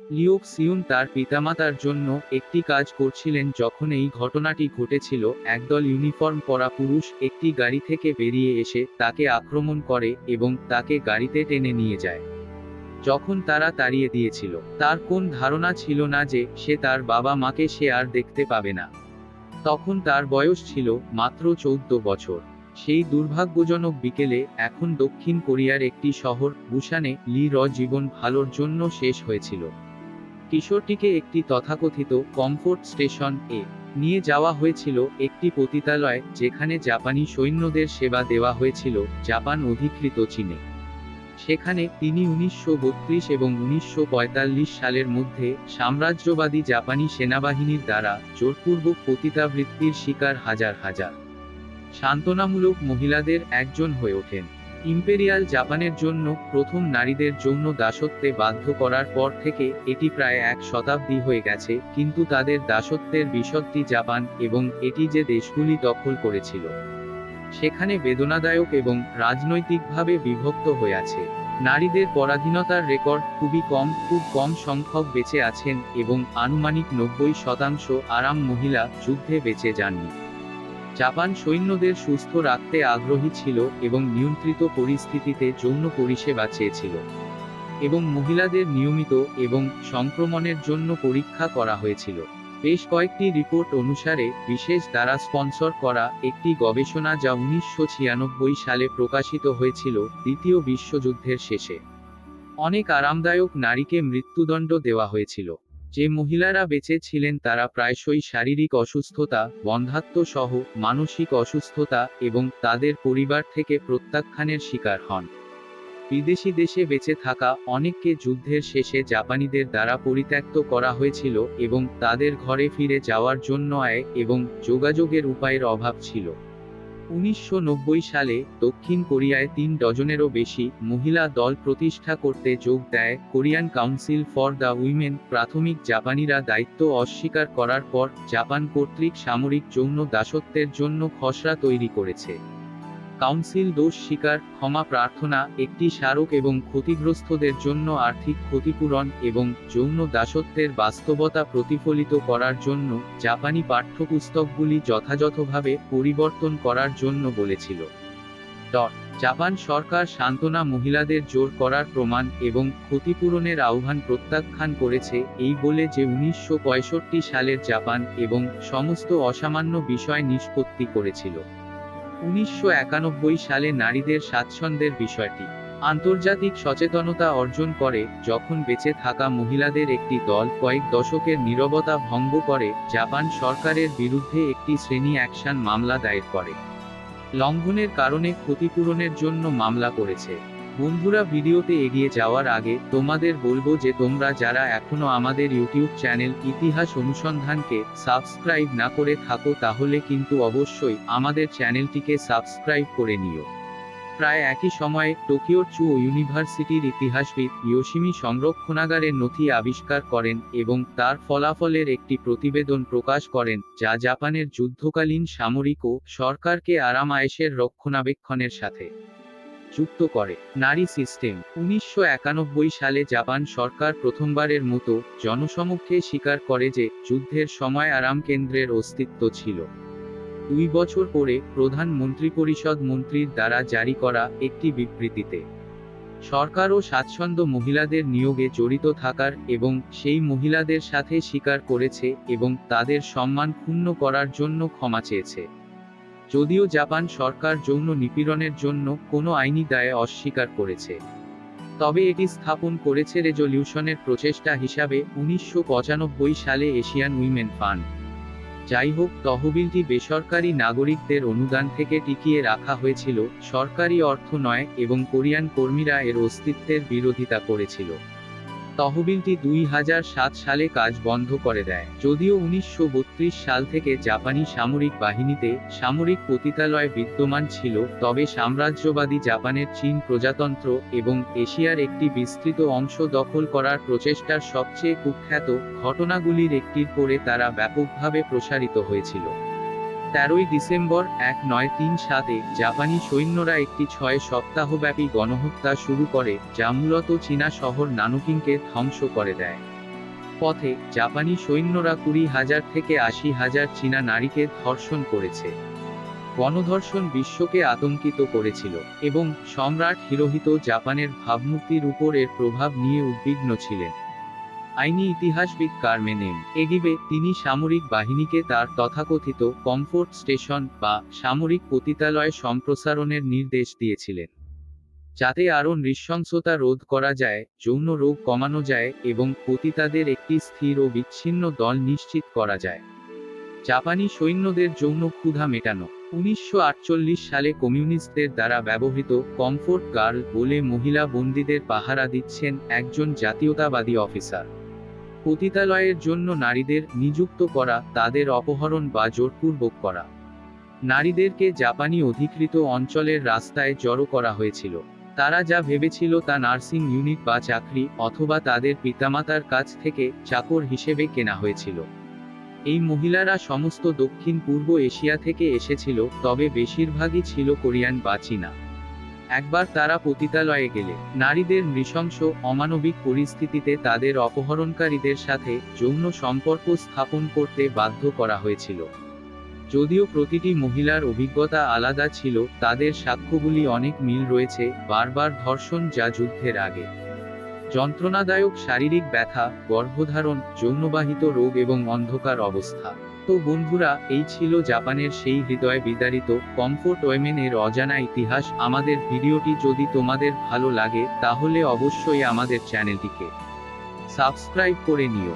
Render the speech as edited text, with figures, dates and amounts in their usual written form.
লিও সিউন তার পিতামাতার জন্য একটি কাজ করছিলেন যখন এই ঘটনাটি ঘটেছিল। একদল ইউনিফর্ম পরা পুরুষ একটি গাড়ি থেকে বেরিয়ে এসে তাকে আক্রমণ করে এবং তাকে গাড়িতে টেনে নিয়ে যায়। যখন তারা তাড়িয়ে দিয়েছিল, তার কোন ধারণা ছিল না যে সে তার বাবা মাকে সে আর দেখতে পাবে না। তখন তার বয়স ছিল মাত্র 14 বছর। সেই দুর্ভাগ্যজনক বিকেলে এখন দক্ষিণ কোরিয়ার একটি শহর বুসানে লি র জীবন ভালোর জন্য শেষ হয়েছিল। কিশোরটিকে একটি তথাকথিত কমফোর্ট স্টেশন এ নিয়ে যাওয়া হয়েছিল, একটি পতিতালয় যেখানে জাপানি সৈন্যদের সেবা দেওয়া হয়েছিল জাপান অধিকৃত চীনে। সেখানে তিনি 1932 এবং 1945 সালের মধ্যে সাম্রাজ্যবাদী জাপানি সেনাবাহিনীর দ্বারা জোরপূর্বক পতিতাবৃত্তির শিকার হাজার হাজার সান্ত্বনামূলক মহিলাদের একজন হয়ে ওঠেন। ইম্পেরিয়াল জাপানের জন্য প্রথম নারীদের যৌন দাসত্বে বাধ্য করার পর থেকে এটি প্রায় এক শতাব্দী হয়ে গেছে, কিন্তু তাদের দাসত্বের বিশদটি জাপান এবং এটি যে দেশগুলি দখল করেছিল সেখানে বেদনাদায়ক এবং রাজনৈতিকভাবে বিভক্ত হয়ে আছে। নারীদের পরাধীনতার রেকর্ড খুব কম সংখ্যক বেঁচে আছেন এবং আনুমানিক 90% আরাম মহিলা যুদ্ধে বেঁচে যাননি। জাপান সৈন্যদের সুস্থ রাখতে আগ্রহী ছিল এবং নিয়ন্ত্রিত পরিস্থিতিতে যৌন পরিষেবা চেয়েছিল, এবং মহিলাদের নিয়মিত এবং সংক্রমণের জন্য পরীক্ষা করা হয়েছিল। বেশ কয়েকটি রিপোর্ট অনুসারে বিশেষ দ্বারা স্পন্সর করা একটি গবেষণা যা 1996 সালে প্রকাশিত হয়েছিল দ্বিতীয় বিশ্বযুদ্ধের শেষে, অনেক আরামদায়ক নারীকে মৃত্যুদণ্ড দেওয়া হয়েছিল। যে মহিলারা বেঁচে ছিলেন তারা প্রায়শই শারীরিক অসুস্থতা, বন্ধ্যাত্ব সহ মানসিক অসুস্থতা এবং তাদের পরিবার থেকে প্রত্যাখ্যানের শিকার হন। বিদেশি দেশে বেঁচে থাকা অনেককে যুদ্ধের শেষে জাপানিদের দ্বারা পরিত্যক্ত করা হয়েছিল এবং তাদের ঘরে ফিরে যাওয়ার জন্য আয় এবং যোগাযোগের উপায়ের অভাব ছিল। 1990 সালে দক্ষিণ কোরিয়ায় 3 ডজনেরও বেশি মহিলা দল প্রতিষ্ঠা করতে যোগ দেয় Korean council for the women. প্রাথমিক জাপানিরা দায়িত্ব অস্বীকার করার পর জাপান কর্তৃক সামরিক যৌন দাসত্বের জন্য খসড়া তৈরি করেছে। কাউন্সিল দোষ স্বীকার, ক্ষমা প্রার্থনা, একটি স্মারক এবং ক্ষতিগ্রস্তদের জন্য আর্থিক ক্ষতিপূরণ এবং যৌন দাসত্বের বাস্তবতা প্রতিফলিত করার জন্য জাপানি পাঠ্যপুস্তকগুলি যথাযথভাবে পরিবর্তন করার জন্য বলেছিল। জাপান সরকার সান্ত্বনা মহিলাদের জোর করার প্রমাণ এবং ক্ষতিপূরণের আহ্বান প্রত্যাখ্যান করেছে, এই বলে যে 1965 সালের জাপান এবং সমস্ত অসামান্য বিষয় নিষ্পত্তি করেছিল। 1991 সালে নারীদের স্বাচ্ছন্দ্যের বিষয়টি আন্তর্জাতিক সচেতনতা অর্জন করে যখন বেঁচে থাকা মহিলাদের একটি দল কয়েক দশকের নীরবতা ভঙ্গ করে জাপান সরকারের বিরুদ্ধে একটি শ্রেণী অ্যাকশন মামলা দায়ের করে। লঙ্ঘনের কারণে ক্ষতিপূরণের জন্য মামলা করেছে। বন্ধুরা, ভিডিওতে এগিয়ে যাওয়ার আগে তোমাদের বলবো যে তোমরা যারা এখনো আমাদের ইউটিউব চ্যানেল ইতিহাস অনুসন্ধানকে সাবস্ক্রাইব না করে থাকো তাহলে কিন্তু অবশ্যই আমাদের চ্যানেলটিকে সাবস্ক্রাইব করে নিও। প্রায় একই সময়ে টোকিওর চুও ইউনিভার্সিটির ইতিহাসবিদ ইয়োশিমি সংরক্ষণাগারের নথি আবিষ্কার করেন এবং তার ফলাফলের একটি প্রতিবেদন প্রকাশ করেন যা জাপানের যুদ্ধকালীন সামরিক ও সরকারকে আরাম আয়েশের রক্ষণাবেক্ষণের সাথে যুক্ত করে। নারী সিস্টেম 1991 সালে জাপান সরকার প্রথমবারের মতো জনসমক্ষে স্বীকার করে যে যুদ্ধের সময় আরাম কেন্দ্রের অস্তিত্ব ছিল। 2 বছর পরে প্রধান মন্ত্রিপরিষদ মন্ত্রীর দ্বারা জারি করা একটি বিবৃতিতে সরকারও স্বাচ্ছন্দ্য মহিলাদের নিয়োগে জড়িত থাকার এবং সেই মহিলাদের সাথে স্বীকার করেছে এবং তাদের সম্মান ক্ষুণ্ণ করার জন্য ক্ষমা চেয়েছে। যদিও জাপান সরকার যৌন নিপীড়নের জন্য কোনো আইনি দায় অস্বীকার করেছে, তবে এটি স্থাপন করেছে রেজলিউশনের প্রচেষ্টা হিসাবে 1995 সালে এশিয়ান উইমেন ফান্ড। যাই হোক, তহবিলটি বেসরকারি নাগরিকদের অনুদান থেকে টিকিয়ে রাখা হয়েছিল, সরকারি অর্থ নয়, এবং কোরিয়ান কর্মীরা এর অস্তিত্বের বিরোধিতা করেছিল। তহবিলটি 2007 সালে কাজ বন্ধ করে দেয়। যদিও 1932 সাল থেকে জাপানি সামরিক বাহিনীতে সামরিক পতিতালয় বিদ্যমান ছিল, তবে সাম্রাজ্যবাদী জাপানের চীন প্রজাতন্ত্র এবং এশিয়ার একটি বিস্তৃত অংশ দখল করার প্রচেষ্টার সবচেয়ে কুখ্যাত ঘটনাগুলির একটির পরে তারা ব্যাপকভাবে প্রসারিত হয়েছিল। 13 ডিসেম্বর 1937-এ জাপানি সৈন্যরা একটি 6 সপ্তাহব্যাপী গণহত্যা শুরু করে যা মূলত চীনা শহর নানকিংকে ধ্বংস করে দেয়। পথে জাপানি সৈন্যরা 20,000 থেকে 80,000 চীনা নারীকে ধর্ষণ করেছে। গণধর্ষণ বিশ্বকে আতঙ্কিত করেছিল, এবং সম্রাট হিরোহিতো জাপানের ভাবমূর্তির উপর এর প্রভাব নিয়ে উদ্বিগ্ন ছিলেন। আইনি ইতিহাসবিদ কারমেন এম এগিবে তিনি সামরিক বাহিনীকে তার তথাকথিত কমফোর্ট স্টেশন বা সামরিক পতিতালয় সম্প্রসারণের নির্দেশ দিয়েছিলেন, যাতে আরও নৃশংসতা রোধ করা যায়, যৌন রোগ কমানো যায় এবং পতিতাদের একটি স্থির ও বিচ্ছিন্ন দল নিশ্চিত করা যায়। জাপানি সৈন্যদের যৌন ক্ষুধা মেটানো। 1948 সালে কমিউনিস্টদের দ্বারা ব্যবহৃত কমফোর্ট গার্ল বলে মহিলা বন্দীদের পাহারা দিচ্ছেন একজন জাতীয়তাবাদী অফিসার। পতিতালয়ের জন্য নারীদের নিযুক্ত করা, তাদের অপহরণ বা জোরপূর্বক করা। নারীদেরকে জাপানি অধিকৃত অঞ্চলের রাস্তায় জড়ো করা হয়েছিল। তারা যা ভেবেছিল তা নার্সিং ইউনিট বা চাকরি, অথবা তাদের পিতামাতার কাছ থেকে চাকর হিসেবে কেনা হয়েছিল। এই মহিলারা সমস্ত দক্ষিণ পূর্ব এশিয়া থেকে এসেছিল, তবে বেশিরভাগই ছিল কোরিয়ান বা চীনা। একবার তারা পতিতালয়ে গেলে নারীদের নৃশংস, অমানবিক পরিস্থিতিতে তাদের অপহরণকারীদের সাথে যৌন সম্পর্ক স্থাপন করতে বাধ্য করা হয়েছিল। যদিও প্রতিটি মহিলার অভিজ্ঞতা আলাদা ছিল, তাদের সাক্ষ্যগুলি অনেক মিল রয়েছে। বারবার ধর্ষণ, যা যুদ্ধের আগে যন্ত্রণাদায়ক শারীরিক ব্যথা, গর্ভধারণ, যৌনবাহিত রোগ এবং অন্ধকার অবস্থা। তো বন্ধুরা, এই ছিল জাপানের সেই হৃদয় বিদারিত কমফোর্ট ওয়েমেন এর অজানা ইতিহাস। আমাদের ভিডিওটি যদি তোমাদের ভালো লাগে তাহলে অবশ্যই আমাদের চ্যানেলটিকে সাবস্ক্রাইব করে নিও।